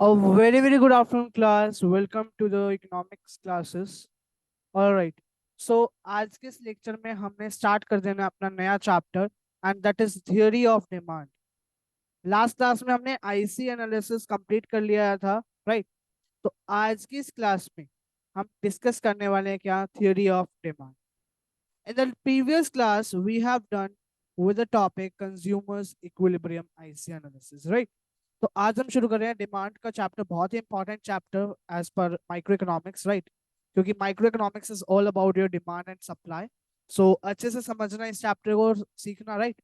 A very good afternoon, class. Welcome to the economics classes. All right. So आज के इस lecture में हमने स्टार्ट कर देना अपना नया chapter and that is theory of demand. Last class में हमने आईसी एनालिसिस कंप्लीट कर लिया था, राइट। तो आज की इस क्लास में हम डिस्कस करने वाले हैं क्या, theory of demand. In the previous class we have done with the topic consumer's equilibrium IC analysis, right. तो आज हम शुरू कर रहे हैं डिमांड का चैप्टर, बहुत ही important chapter as per micro economics, right. क्योंकि micro economics is all about your demand and supply. So अच्छे से समझना इस चैप्टर को और सीखना, राइट।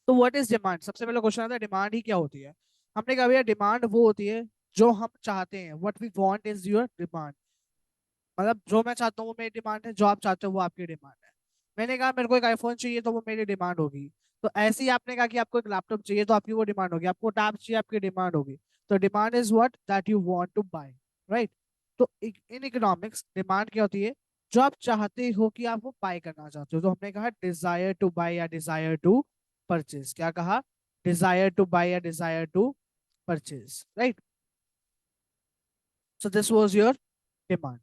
तो व्हाट इज डिमांड, सबसे पहला क्वेश्चन आता है डिमांड ही क्या होती है। हमने कहा भैया डिमांड वो होती है जो हम चाहते हैं, what we want is your demand. मतलब जो मैं चाहता हूँ वो मेरी डिमांड है, जो आप चाहते हो वो आपकी डिमांड है। मैंने कहा मेरे को एक आईफोन चाहिए तो वो मेरी डिमांड होगी। तो ऐसे ही आपने कहा कि आपको एक लैपटॉप चाहिए तो आपकी वो डिमांड होगी, आपको टैब चाहिए आपकी डिमांड होगी। तो demand is what that you want to buy, right. तो इन इकोनॉमिक्स डिमांड क्या होती है, जो आप चाहते हो कि आप वो बाय करना चाहते हो। तो हमने कहा डिजायर टू बाय या डिजायर टू परचेज, क्या कहा, डिजायर टू बाय या desire to purchase, right. So this was your demand.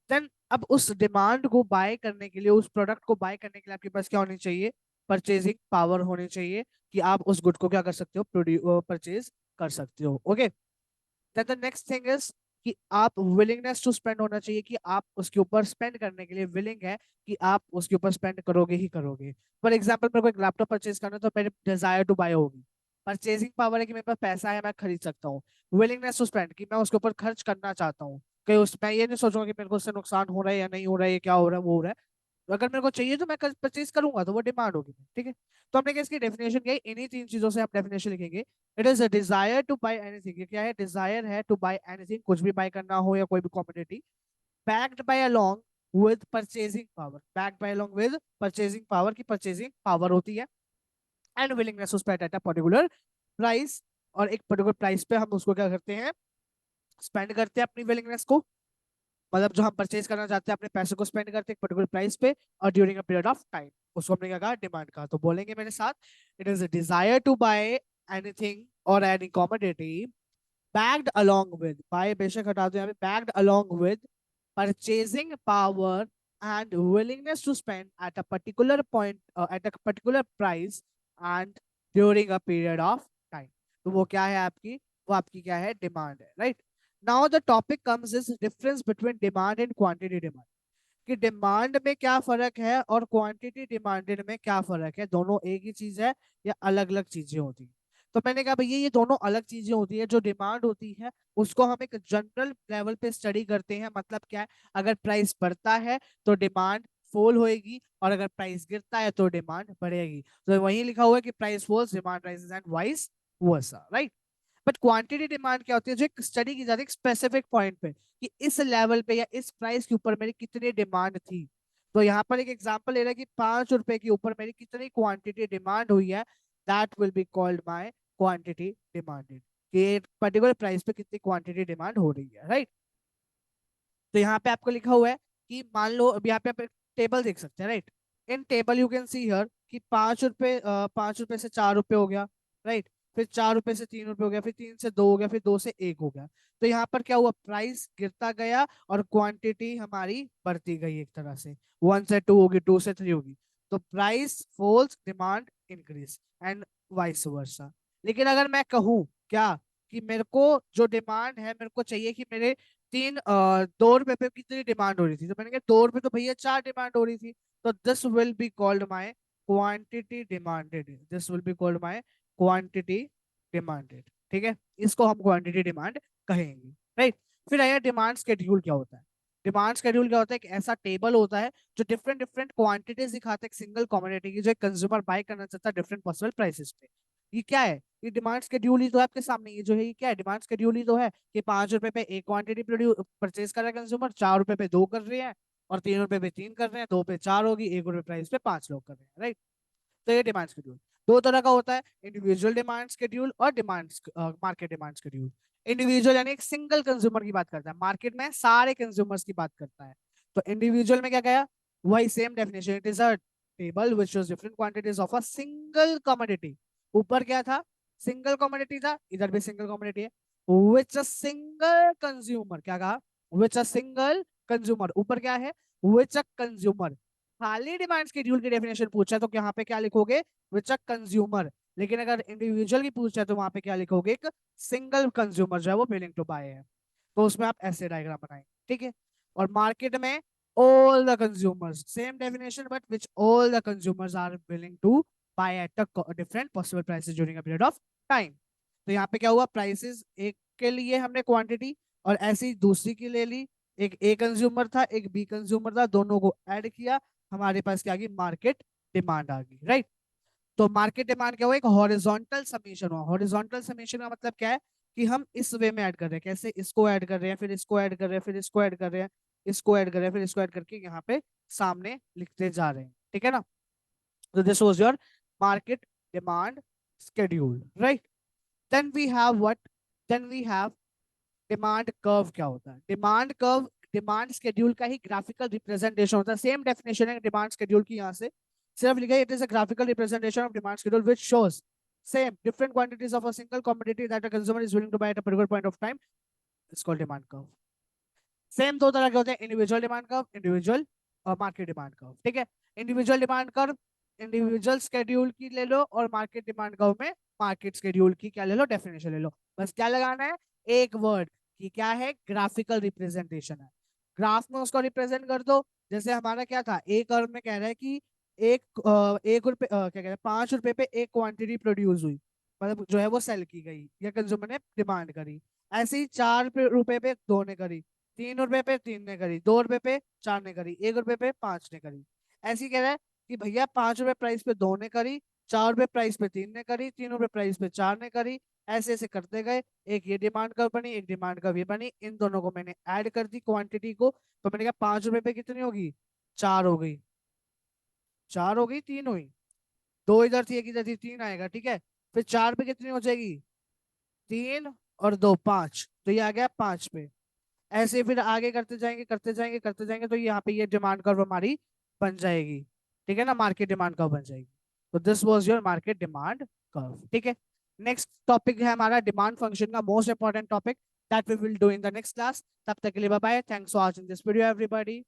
Then अब उस डिमांड को बाय करने के लिए, उस प्रोडक्ट को बाय करने के लिए आपके पास क्या होनी चाहिए, परचेजिंग पावर होनी चाहिए कि आप उस गुड को क्या कर सकते हो, परचेज कर सकते हो। Okay, then the next thing is कि आप विलिंगनेस टू स्पेंड होना चाहिए, कि आप उसके ऊपर स्पेंड करने के लिए विलिंग है, कि आप उसके ऊपर स्पेंड करोगे ही करोगे। फॉर एग्जाम्पल मेरे को एक लैपटॉप परचेज करना है तो मेरी डिजायर टू बाय होगी। परचेजिंग पावर है कि मेरे पास पैसा है, मैं खरीद सकता हूँ। विलिंगनेस टू स्पेंड कि मैं उसके ऊपर खर्च करना चाहता हूँ, कहीं उस मैं ये नहीं सोचूंगा कि मेरे को उससे नुकसान हो रहा है या नहीं हो रहा है, ये क्या हो रहा है वो हो रहा है। तो अगर मेरे को चाहिए तो मैं परचेज करूंगा, तो वो डिमांड होगी, ठीक है। तो हमने क्या इसकी डेफिनेशन क्या है, इन्हीं तीन चीजों से हम डेफिनेशन लिखेंगे। It is a desire to buy anything, ये क्या है, डिजायर है टू बाय एनीथिंग, कुछ भी बाय करना हो या कोई भी commodity, backed by along with purchasing power, backed by along with purchasing power की परचेजिंग पावर होती है, and willingness to spend at a particular price. और एक पर्टिकुलर प्राइस पे हम उसको क्या करते हैं, स्पेंड करते हैं अपनी विलिंगनेस को। मतलब जो हम परचेज करना चाहते हैं अपने पैसे को स्पेंड करते हैं एक पर्टिकुलर प्राइस पे और during a period of time, उसको हमने क्या कहा, डिमांड का। तो बोलेंगे मेरे साथ, it is a desire to buy anything और any commodity backed along with, buy बेशक हटा दो यहाँ पे, backed along with purchasing power and willingness to spend at a particular point, at a particular price and during a period of time। तो वो क्या है आपकी, वो आपकी क्या है, डिमांड है, right. Now the topic comes is difference between demand and quantity demand, कि डिमांड में क्या फर्क है और क्वांटिटी डिमांडेड में क्या फर्क है, दोनों एक ही चीज है या अलग अलग चीजें होती हैं। तो मैंने कहा भैया ये दोनों अलग चीजें होती है। जो डिमांड होती है उसको हम एक जनरल लेवल पे स्टडी करते हैं, मतलब क्या है, अगर प्राइस बढ़ता है तो डिमांड फॉल होएगी और अगर प्राइस गिरता है तो डिमांड बढ़ेगी। तो वही लिखा हुआ है कि price falls demand rises and vice versa, right. But quantity demand क्या होती है, जो एक स्टडी की जाती है स्पेसिफिक पॉइंट पे, कि इस लेवल पे या इस प्राइस के ऊपर मेरी कितनी डिमांड थी। तो यहाँ पर एक एग्जांपल ले रहा है कि 5 रुपए के ऊपर मेरी कितनी क्वांटिटी डिमांड हुई है, that will be called my quantity demanded, कि एक पर्टिकुलर प्राइस पे कितनी क्वांटिटी डिमांड हो रही है, राइट। तो यहाँ पे आपको लिखा हुआ है कि मान लो, अब यहाँ पे आप टेबल देख सकते हैं, right. In table you can see here कि 5 रुपए, 5 रुपए से 4 रुपए हो गया, राइट। फिर 4 रुपए से 3 रुपए हो गया, फिर 3 से 2 हो गया, फिर 2 से 1 हो गया। तो यहाँ पर क्या हुआ, प्राइस गिरता गया और क्वांटिटी हमारी बढ़ती गई एक तरह से, 1 से 2 होगी, 2 से 3 होगी। तो price falls demand increase and vice versa. लेकिन अगर मैं कहूँ क्या, कि मेरे को जो डिमांड है, मेरे को चाहिए कि मेरे 2 रुपए पे कितनी डिमांड हो रही थी, तो मैंने कहा 2 रुपए तो भैया 4 डिमांड हो रही थी। तो this will be called my quantity demanded, this will be called my quantity demanded, ठीक है। इसको हम क्वांटिटी डिमांड कहेंगे, राइट। फिर आया डिमांड शेड्यूल, क्या होता है। डिमांड शेड्यूल क्या होता है, एक ऐसा टेबल होता है जो डिफरेंट डिफरेंट क्वांटिटीज दिखाता है एक सिंगल कमोडिटी की, जो कंज्यूमर बाय करना चाहता है डिफरेंट पॉसिबल प्राइसेस पे। ये क्या है, ये डिमांड शेड्यूल ही तो है आपके सामने, ये जो है ये क्या है, डिमांड शेड्यूल ही तो है, कि 5 रुपए पे एक क्वांटिटी परचेज कर रहा है कंज्यूमर, 4 रुपए पे दो कर रहे हैं, और 3 रुपए पे तीन कर रहे हैं, 2 पे 4 होगी, 1 रुपए प्राइस पे 5 लोग कर रहे हैं, राइट। तो ये डिमांड शेड्यूल दो तरह का होता है, इंडिविजुअल डिमांड शेड्यूल और demand market demand schedule. Individual यानी एक सिंगल कंज्यूमर की बात करता है, मार्केट में सारे कंज्यूमर्स की बात करता है। तो इंडिविजुअल में क्या गया, वही same definition, it is a table which shows different quantities of a single commodity. ऊपर क्या था, सिंगल कमोडिटी था, इधर भी सिंगल कमोडिटी है। विच अ सिंगल कंज्यूमर, क्या कहा, विच अ सिंगल कंज्यूमर, ऊपर क्या है, विच अ कंज्यूमर। खाली डिमांड शेड्यूल की डेफिनेशन पूछा है तो यहाँ पे क्या लिखोगे, विच अ कंज्यूमर। लेकिन अगर इंडिविजुअल की पूछा है तो वहां पे क्या लिखोगे, एक सिंगल कंज्यूमर जो है वो विलिंग टू बाय है। तो उसमें आप ऐसे डायग्राम बनाएंगे, ठीक है। और मार्केट में all the consumers, same definition but which all the consumers are willing to buy at a different possible prices during a period of time। तो यहाँ पे क्या हुआ, प्राइसेस एक के लिए हमने क्वांटिटी और ऐसी ही दूसरी की ले ली। एक ए कंज्यूमर था, एक बी कंज्यूमर था, दोनों को ऐड किया, हमारे पास क्या आ गई, मार्केट डिमांड आ गई, राइट। तो मार्केट डिमांड क्या हुआ, एक हॉरिजॉन्टल समीशन हुआ। हॉरिजॉन्टल समीशन का मतलब क्या है कि हम इस वे में ऐड कर रहे हैं, कैसे, इसको ऐड कर रहे हैं, फिर इसको ऐड कर रहे हैं, फिर इसको ऐड कर रहे हैं, इसको ऐड कर रहे हैं, फिर इसको ऐड करके यहाँ पे सामने लिखते जा रहे हैं, ठीक है ना। तो this was your market demand schedule, right. Then we have what, then we have demand curve. क्या होता है डिमांड कर्व, डिमांड शेड्यूल का ही ग्राफिकल रिप्रेजेंटेशन होता है। सेम डेफिनेशन है डिमांड शेड्यूल की, यहाँ से सिर्फ लिखा है, it is a graphical representation of demand schedule which shows same different quantities of a single commodity that a consumer is willing to buy at a particular point of time is called demand curve। Same दो तरह के होते हैं, individual demand curve, individual और market demand curve, ठीक है। Individual demand curve individual schedule की ले लो, और मार्केट डिमांड कर्व में मार्केट स्केड्यूल की क्या ले लो, डेफिनेशन ले लो। बस क्या लगाना है, एक वर्ड की क्या है, ग्राफिकल रिप्रेजेंटेशन है। ग्राफ में उसको रिप्रेजेंट कर दो। जैसे हमारा क्या था, एक कर्व में कह रहा है कि एक रुपए क्या कहते हैं, 5 रुपए पे एक क्वांटिटी प्रोड्यूस हुई, मतलब जो है वो सेल की गई या कंज्यूमर ने डिमांड करी। ऐसे ही 4 रुपए पे दो ने करी, 3 रुपए पे 3 ने करी, 2 रुपए पे 4 ने करी, 1 रुपए पे 5 ने करी। ऐसे ही कह रहा है कि भैया 5 रुपए प्राइस पे 2 ने करी, 4 रुपए प्राइस पे 3 ने करी, 3 रुपए प्राइस पे 4 ने करी। ऐसे ऐसे करते गए, एक ये डिमांड कर्व बनी, एक डिमांड कर्व ये बनी। इन दोनों को मैंने ऐड कर दी क्वांटिटी को, तो मैंने कहा 5 रुपए पे कितनी होगी, 4 हो गई, 4 हो गई, 3 हुई, दो इधर थी एक इधर थी, 3 आएगा, ठीक है। फिर 4 पे कितनी हो जाएगी, 3 और 2 5, तो ये आ गया 5 पे। ऐसे फिर आगे करते जाएंगे करते जाएंगे करते जाएंगे, तो यहाँ पे ये डिमांड कर्व हमारी बन जाएगी, ठीक है ना, मार्केट डिमांड कर्व बन जाएगी। तो this was your market demand curve, ठीक है। नेक्स्ट टॉपिक है हमारा डिमांड फंक्शन का most important topic, that we will do in the next class. तब तक के लिए bye bye, thanks for watching this video everybody.